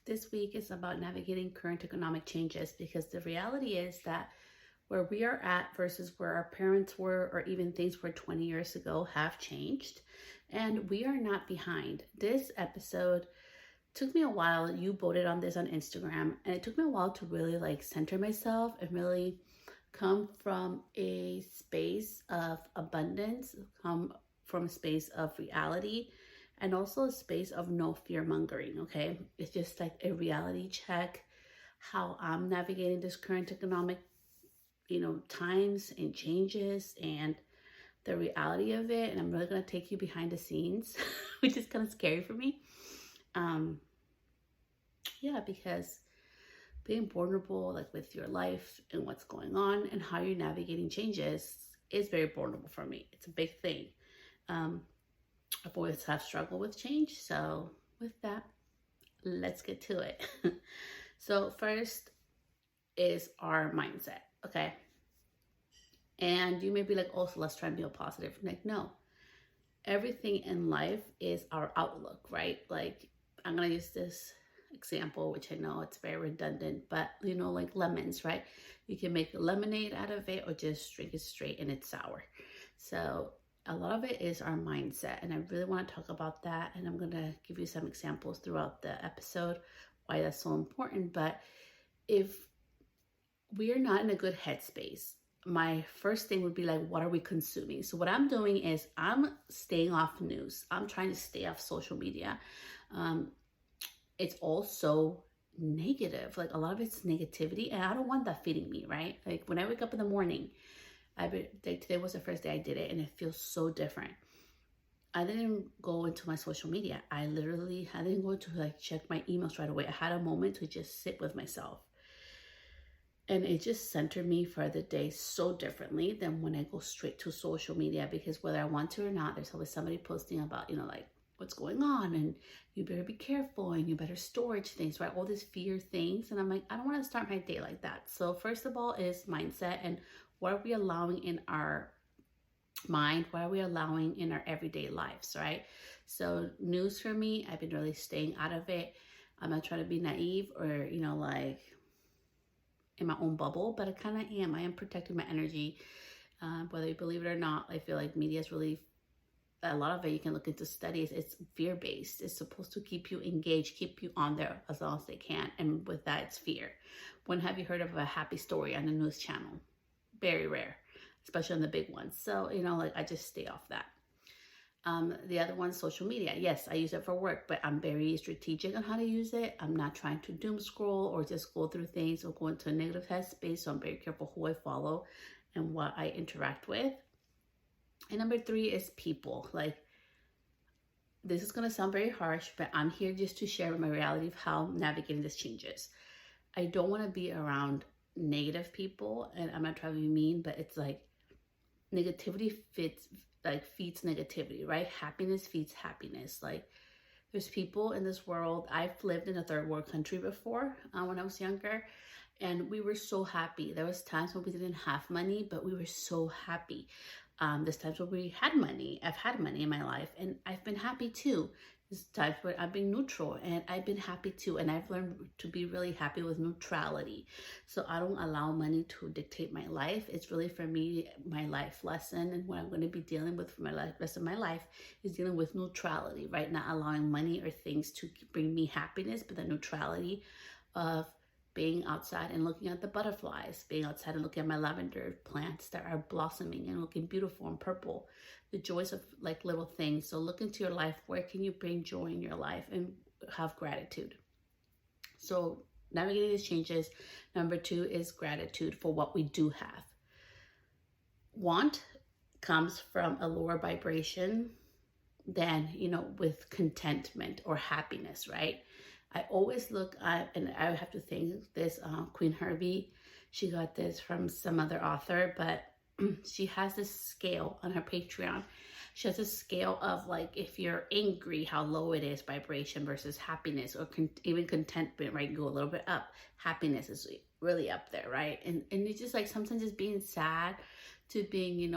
This week is about navigating current economic changes because the reality is that where we are at versus where our parents were, or even things were 20 years ago, have changed. And we are not behind. This episode took me a while. You voted on this on Instagram, and it took me a while to really center myself and really come from a space of abundance, come from a space of reality, and also a space of no fear mongering. Okay, it's just like a reality check how I'm navigating this current economic times and changes and the reality of it. And I'm really going to take you behind the scenes, which is kind of scary for me. Yeah, because being vulnerable with your life and what's going on and how you're navigating changes is very vulnerable for me. It's a big thing. I've always have struggled with change. So with that, let's get to it. So first is our mindset. Okay. And you may be like, oh, so let's try and be positive. No, everything in life is our outlook, right? I'm going to use this example, which I know it's very redundant, but like lemons, right? You can make lemonade out of it or just drink it straight and it's sour. So a lot of it is our mindset. And I really want to talk about that. And I'm going to give you some examples throughout the episode, why that's so important. But if we are not in a good headspace, my first thing would be what are we consuming? So what I'm doing is I'm staying off news. I'm trying to stay off social media. It's also negative. A lot of it's negativity, and I don't want that feeding me, right? When I wake up in the morning, today was the first day I did it, and it feels so different. I didn't go into my social media. I didn't go to check my emails right away. I had a moment to just sit with myself. And it just centered me for the day so differently than when I go straight to social media, because whether I want to or not, there's always somebody posting about, what's going on, and you better be careful, and you better storage things, right? All these fear things. And I'm like, I don't want to start my day like that. So first of all is mindset, and what are we allowing in our mind? What are we allowing in our everyday lives, right? So news for me, I've been really staying out of it. I'm not trying to be naive or, in my own bubble, but I kind of am. I am protecting my energy. Whether you believe it or not, I feel like media is really, a lot of it, you can look into studies, it's fear-based. It's supposed to keep you engaged, keep you on there as long as they can. And with that, it's fear. When have you heard of a happy story on a news channel? Very rare, especially on the big ones. So, I just stay off that. The other one, social media. Yes, I use it for work, but I'm very strategic on how to use it. I'm not trying to doom scroll or just go through things or go into a negative headspace. So I'm very careful who I follow and what I interact with. And number 3 is people. This is going to sound very harsh, but I'm here just to share my reality of how navigating this changes. I don't want to be around negative people, and I'm not trying to be mean, but it's negativity feeds negativity, right? Happiness feeds happiness. There's people in this world. I've lived in a third world country before when I was younger, and we were so happy. There was times when we didn't have money, but we were so happy. There's times where we had money. I've had money in my life, and I've been happy too. There's times where I've been neutral, and I've been happy too. And I've learned to be really happy with neutrality. So I don't allow money to dictate my life. It's really, for me, my life lesson, and what I'm going to be dealing with for my rest of my life is dealing with neutrality, right? Not allowing money or things to bring me happiness, but the neutrality of being outside and looking at the butterflies, being outside and looking at my lavender plants that are blossoming and looking beautiful and purple, the joys of little things. So look into your life. Where can you bring joy in your life and have gratitude? So navigating these changes. Number 2 is gratitude for what we do have. Want comes from a lower vibration than, with contentment or happiness, right? I always look at, and I have to thank this Queen Harvey. She got this from some other author, but she has this scale on her Patreon. She has a scale of if you're angry, how low it is vibration versus happiness, or even contentment, right? Go a little bit up. Happiness is really up there, right? And it's just sometimes just being sad to being,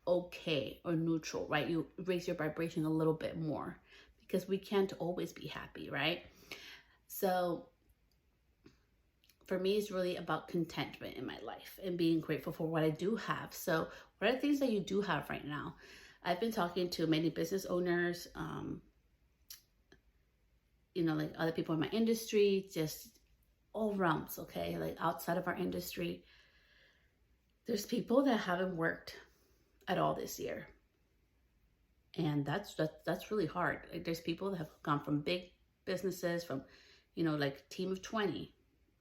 okay or neutral, right? You raise your vibration a little bit more, because we can't always be happy, right? So for me, it's really about contentment in my life and being grateful for what I do have. So what are the things that you do have right now? I've been talking to many business owners, like other people in my industry, just all realms, okay? Like outside of our industry, there's people that haven't worked at all this year. And that's really hard. Like there's people that have gone from big businesses, from, like team of 20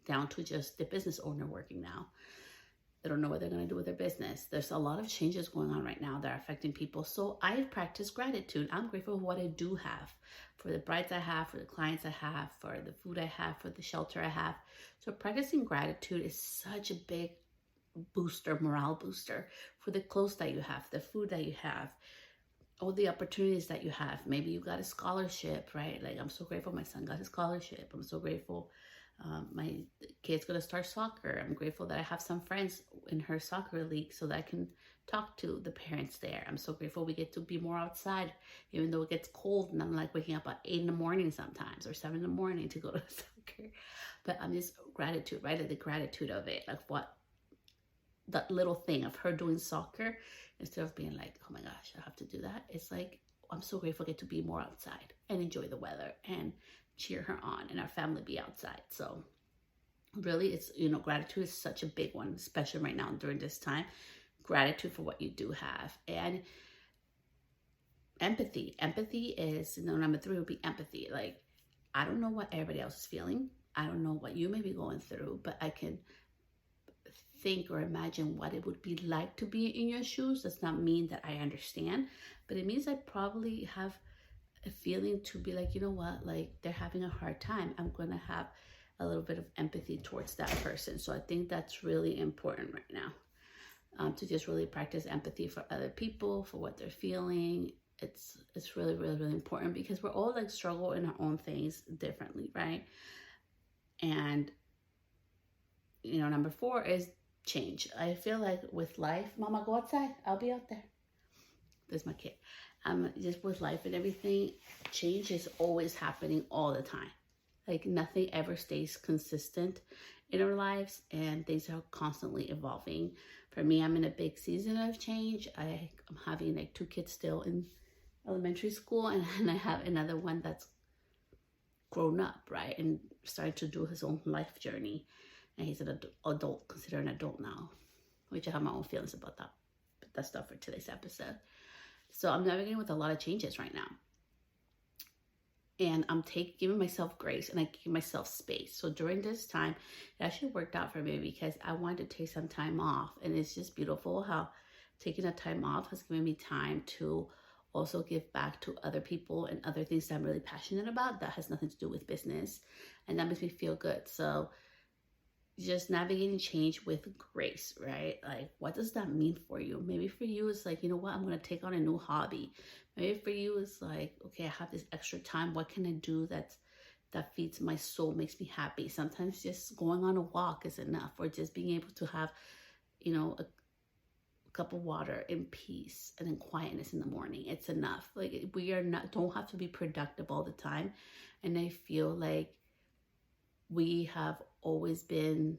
down to just the business owner working now. They don't know what they're going to do with their business. There's a lot of changes going on right now that are affecting people. So I practice gratitude. I'm grateful for what I do have, for the brides I have, for the clients I have, for the food I have, for the shelter I have. So practicing gratitude is such a big booster, morale booster, for the clothes that you have, the food that you have, all the opportunities that you have. Maybe you got a scholarship, right? Like I'm so grateful my son got a scholarship. I'm so grateful my kid's gonna start soccer. I'm grateful that I have some friends in her soccer league so that I can talk to the parents there. I'm so grateful we get to be more outside, even though it gets cold and I'm like waking up at 8 in the morning sometimes, or 7 in the morning to go to soccer. But I'm just gratitude, right? Like the gratitude of it, like what that little thing of her doing soccer, instead of being like, oh my gosh, I have to do that. It's like, I'm so grateful I get to be more outside and enjoy the weather and cheer her on, and our family be outside. So really, it's, gratitude is such a big one, especially right now during this time. Gratitude for what you do have. And empathy is, number 3 would be empathy. Like, I don't know what everybody else is feeling. I don't know what you may be going through, but I can think or imagine what it would be like to be in your shoes. Does not mean that I understand, but it means I probably have a feeling to be like, you know what, like they're having a hard time. I'm going to have a little bit of empathy towards that person. So I think that's really important right now, to just really practice empathy for other people, for what they're feeling. It's really, really, really important, because we're all like struggle in our own things differently, right? And, number 4 is change. I feel like with life, Mama, go outside. I'll be out there. There's my kid. Just with life and everything, change is always happening all the time. Like nothing ever stays consistent in our lives, and things are constantly evolving. For me, I'm in a big season of change. I'm having like 2 kids still in elementary school, and I have another one that's grown up, right, and started to do his own life journey. And he's an adult, considered an adult now, which I have my own feelings about that. But that's stuff for today's episode. So I'm navigating with a lot of changes right now. And I'm giving myself grace, and I give myself space. So during this time, it actually worked out for me, because I wanted to take some time off. And it's just beautiful how taking a time off has given me time to also give back to other people and other things that I'm really passionate about that has nothing to do with business. And that makes me feel good. So just navigating change with grace, right? Like, what does that mean for you? Maybe for you, it's like, you know what, I'm going to take on a new hobby. Maybe for you, it's like, okay, I have this extra time. What can I do that feeds my soul, makes me happy? Sometimes just going on a walk is enough, or just being able to have, a cup of water in peace and in quietness in the morning. It's enough. Like, we don't have to be productive all the time. And I feel like we have always been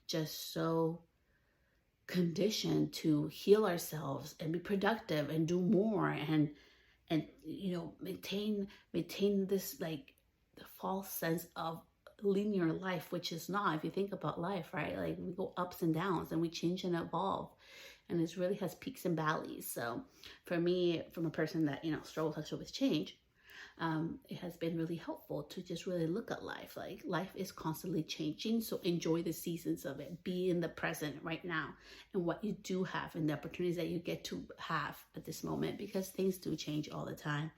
just so conditioned to heal ourselves and be productive and do more and maintain this like the false sense of linear life, which is not. If you think about life, right, like we go ups and downs and we change and evolve, and it really has peaks and valleys. So for me, from a person that struggles actually with change, it has been really helpful to just really look at life. Like, life is constantly changing, so enjoy the seasons of it. Be in the present right now and what you do have and the opportunities that you get to have at this moment, because things do change all the time.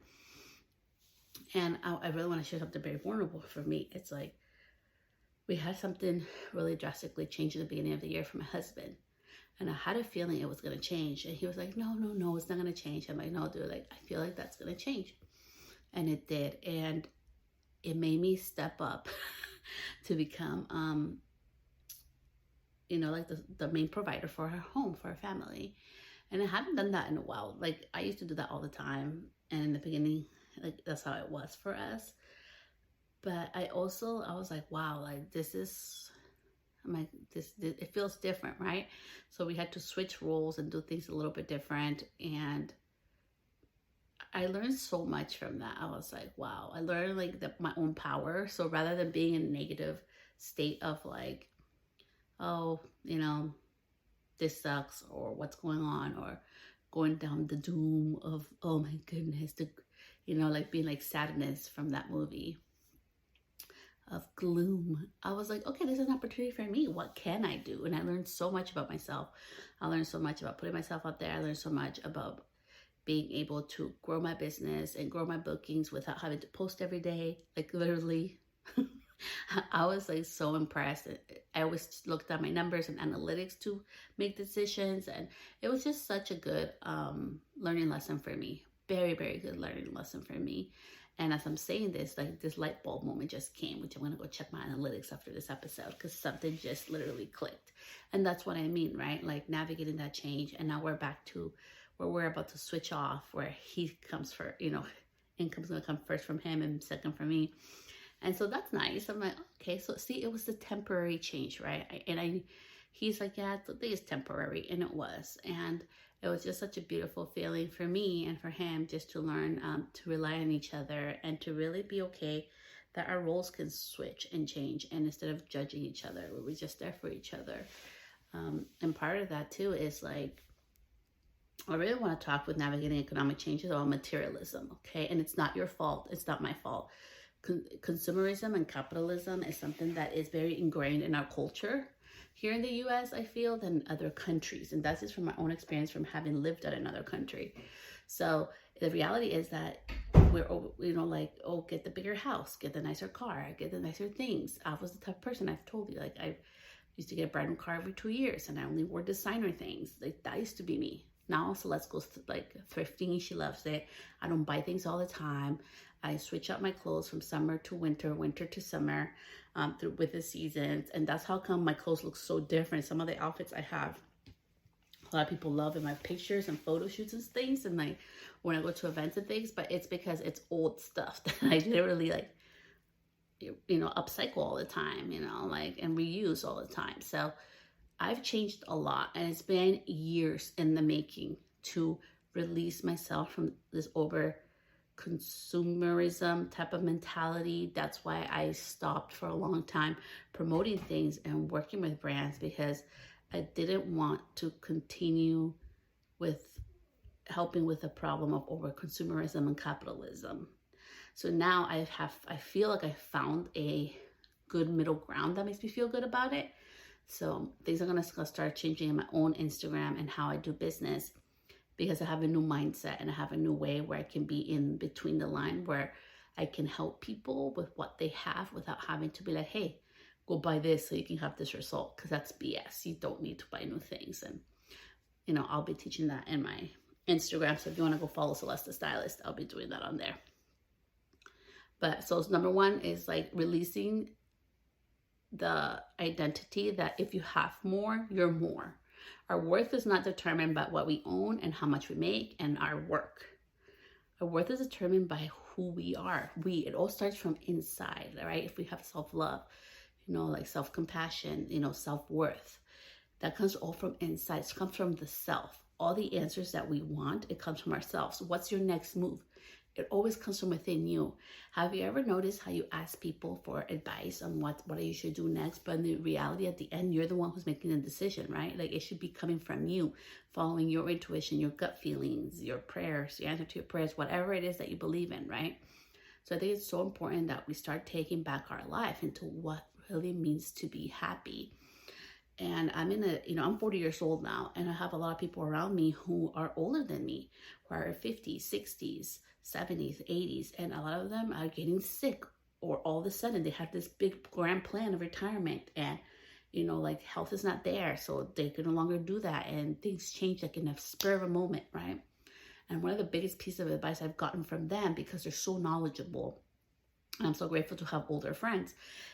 And I really want to share something very vulnerable for me. It's like, we had something really drastically change at the beginning of the year for my husband. And I had a feeling it was going to change. And he was like, no, it's not going to change. I'm like, no, dude, like, I feel like that's going to change. And it did. And it made me step up to become, like the main provider for her home, for her family. And I haven't done that in a while. Like, I used to do that all the time. And in the beginning, like, that's how it was for us. But I was like, wow, like I'm like, this, it feels different, right? So we had to switch roles and do things a little bit different. And I learned so much from that. I was like, wow, I learned like my own power. So rather than being in a negative state of like, oh, this sucks, or what's going on, or going down the doom of, oh my goodness, like being like sadness from that movie of gloom. I was like, okay, this is an opportunity for me. What can I do? And I learned so much about myself. I learned so much about putting myself out there. I learned so much about being able to grow my business and grow my bookings without having to post every day, like literally. I was like so impressed. I always looked at my numbers and analytics to make decisions, and it was just such a good learning lesson for me. Very, very good learning lesson for me. And as I'm saying this, like this light bulb moment just came, which I'm going to go check my analytics after this episode because something just literally clicked. And that's what I mean, right? Like navigating that change. And now we're back to where we're about to switch off, where he comes first, income's going to come first from him and second from me. And so that's nice. I'm like, okay, so see, it was the temporary change, right? He's like, yeah, the thing is temporary. And it was. And it was just such a beautiful feeling for me and for him just to learn to rely on each other and to really be okay that our roles can switch and change. And instead of judging each other, we're just there for each other. And part of that too is like, I really want to talk with navigating economic changes about materialism, okay? And it's not your fault. It's not my fault. Consumerism and capitalism is something that is very ingrained in our culture here in the US, I feel, than other countries. And that's just from my own experience from having lived at another country. So the reality is that we're, like, oh, get the bigger house, get the nicer car, get the nicer things. I was the type of person, I've told you, like I used to get a brand new car every 2 years and I only wore designer things. Like that used to be me. Now Celeste goes like thrifting. She loves it. I don't buy things all the time. I switch out my clothes from summer to winter, winter to summer, with the seasons. And that's how come my clothes look so different. Some of the outfits I have, a lot of people love in my pictures and photo shoots and things. And like when I go to events and things, but it's because it's old stuff that I literally like, upcycle all the time, and reuse all the time. So I've changed a lot, and it's been years in the making to release myself from this over consumerism type of mentality. That's why I stopped for a long time promoting things and working with brands, because I didn't want to continue with helping with the problem of over consumerism and capitalism. So now I feel like I found a good middle ground that makes me feel good about it. So things are going to start changing in my own Instagram and how I do business, because I have a new mindset and I have a new way where I can be in between the line, where I can help people with what they have without having to be like, hey, go buy this so you can have this result, because that's BS. You don't need to buy new things. And, I'll be teaching that in my Instagram. So if you want to go follow Celeste the Stylist, I'll be doing that on there. But so number one is like releasing the identity that if you have more, you're more. Our worth is not determined by what we own and how much we make and our work. Our worth is determined by who we are. It all starts from inside, right? If we have self-love, like self-compassion, self-worth, that comes all from inside. It comes from the self. All the answers that we want, it comes from ourselves. What's your next move? It always comes from within you. Have you ever noticed how you ask people for advice on what you should do next, but in the reality at the end, you're the one who's making the decision, right? Like it should be coming from you, following your intuition, your gut feelings, your prayers, the answer to your prayers, whatever it is that you believe in, right? So I think it's so important that we start taking back our life into what really means to be happy. And I'm 40 years old now, and I have a lot of people around me who are older than me, who are 50s, 60s, 70s, 80s, and a lot of them are getting sick, or all of a sudden they have this big grand plan of retirement, and like health is not there, so they can no longer do that, and things change like in a spur of a moment, right? And one of the biggest pieces of advice I've gotten from them, because they're so knowledgeable, and I'm so grateful to have older friends,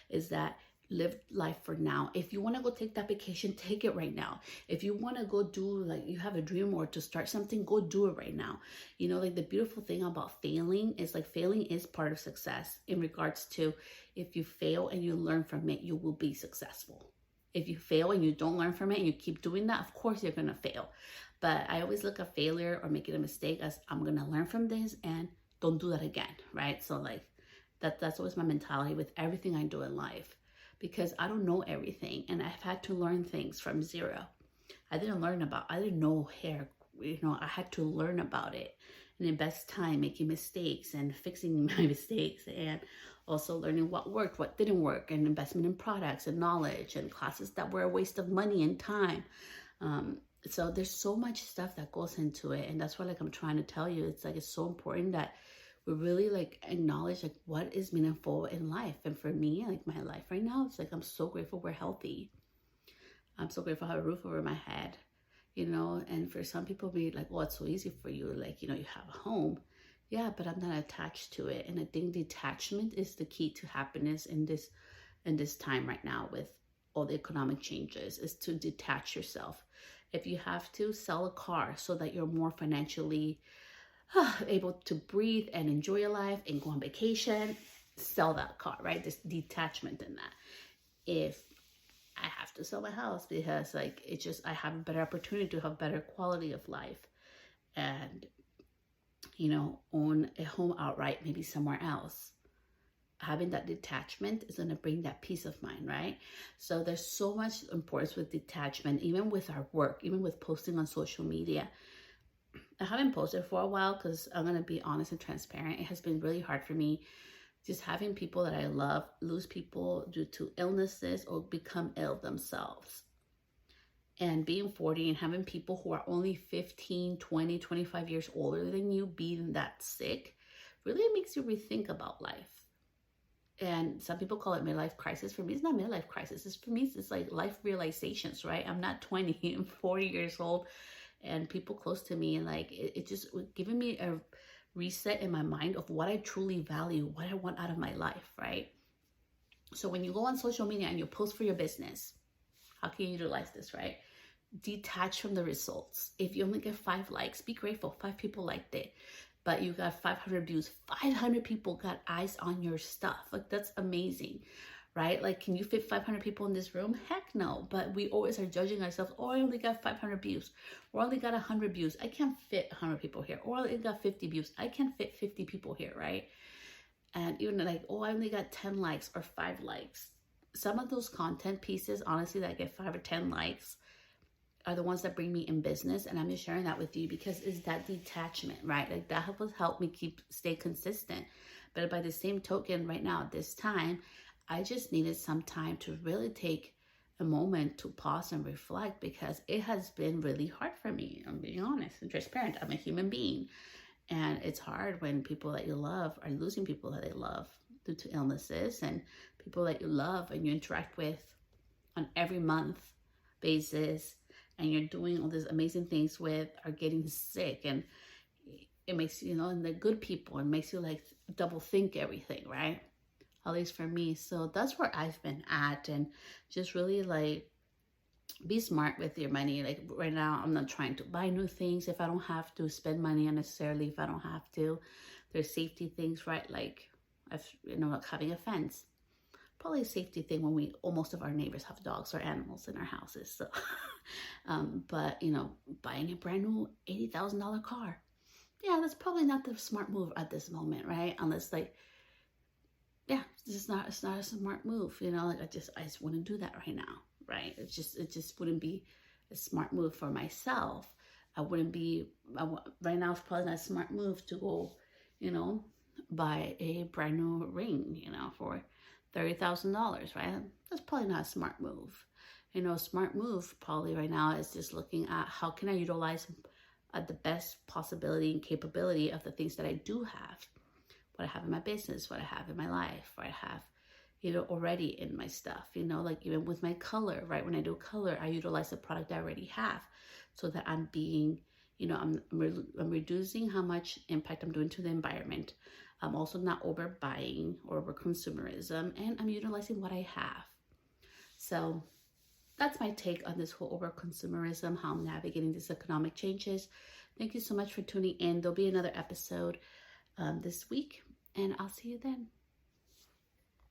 is that live life for now. If you want to go take that vacation, take it right now. If you want to go do, like, you have a dream or to start something, go do it right now. You know, like, the beautiful thing about failing is, like, failing is part of success in regards to, if you fail and you learn from it, you will be successful. If you fail and you don't learn from it and you keep doing that, of course you're going to fail. But I always look at failure or making a mistake as, I'm going to learn from this and don't do that again, right? So, like, that's always my mentality with everything I do in life, because I don't know everything and I've had to learn things from zero. I didn't know hair, you know, I had to learn about it and invest time making mistakes and fixing my mistakes, and also learning what worked, what didn't work, and investment in products and knowledge and classes that were a waste of money and time. So there's so much stuff that goes into it. And that's why, like, I'm trying to tell you, it's like, it's so important that we really, like, acknowledge, like, what is meaningful in life. And for me, like, my life right now, it's like, I'm so grateful we're healthy. I'm so grateful I have a roof over my head, you know. And for some people, be like, well, it's so easy for you, like, you know, you have a home. Yeah, but I'm not attached to it. And I think detachment is the key to happiness in this time right now with all the economic changes, is to detach yourself. If you have to, sell a car so that you're more financially able to breathe and enjoy your life and go on vacation, sell that car, right? This detachment in that. If I have to sell my house because, like, it's just, I have a better opportunity to have better quality of life and, you know, own a home outright, maybe somewhere else, having that detachment is going to bring that peace of mind, right? So there's so much importance with detachment, even with our work, even with posting on social media. I haven't posted for a while because I'm going to be honest and transparent. It has been really hard for me just having people that I love lose people due to illnesses or become ill themselves. And being 40 and having people who are only 15, 20, 25 years older than you being that sick really makes you rethink about life. And some people call it midlife crisis. For me, it's not midlife crisis. For me, it's like life realizations, right? I'm not 20, I'm 40 years old. And people close to me, and like, it just giving me a reset in my mind of what I truly value, what I want out of my life, right? So when you go on social media and you post for your business, how can you utilize this, right? Detach from the results. If you only get 5 likes, be grateful. 5 people liked it, but you got 500 views. 500 people got eyes on your stuff. Like, that's amazing, right? Like, can you fit 500 people in this room? Heck no. But we always are judging ourselves. Oh, I only got 500 views. Or I only got 100 views. I can't fit 100 people here. Or I only got 50 views. I can't fit 50 people here, right? And even like, oh, I only got 10 likes or 5 likes. Some of those content pieces, honestly, that get 5 or 10 likes are the ones that bring me in business. And I'm just sharing that with you because it's that detachment, right? Like, that has helped me stay consistent. But by the same token, right now at this time, I just needed some time to really take a moment to pause and reflect, because it has been really hard for me. I'm being honest and transparent. I'm a human being. And it's hard when people that you love are losing people that they love due to illnesses, and people that you love and you interact with on every month basis and you're doing all these amazing things with are getting sick. And it makes you know, and they're good people, and makes you like double think everything, right? At least for me. So that's where I've been at, and just really like be smart with your money. Like, right now, I'm not trying to buy new things if I don't have to, spend money unnecessarily if I don't have to. There's safety things, right? Like, like having a fence. Probably a safety thing when most of our neighbors have dogs or animals in our houses. So, but buying a brand new $80,000 car. Yeah, that's probably not the smart move at this moment, right? Unless it's not a smart move, like I just wouldn't do that right now, right? It just wouldn't be a smart move for myself. Right now it's probably not a smart move to go, buy a brand new ring, for $30,000, right? That's probably not a smart move. Smart move probably right now is just looking at how can I utilize the best possibility and capability of the things that I do have. What I have in my business, what I have in my life, what I have, already in my stuff, like even with my color, right? When I do color, I utilize the product I already have so that I'm being, I'm reducing how much impact I'm doing to the environment. I'm also not overbuying or over consumerism, and I'm utilizing what I have. So that's my take on this whole over consumerism, how I'm navigating these economic changes. Thank you so much for tuning in. There'll be another episode this week, and I'll see you then.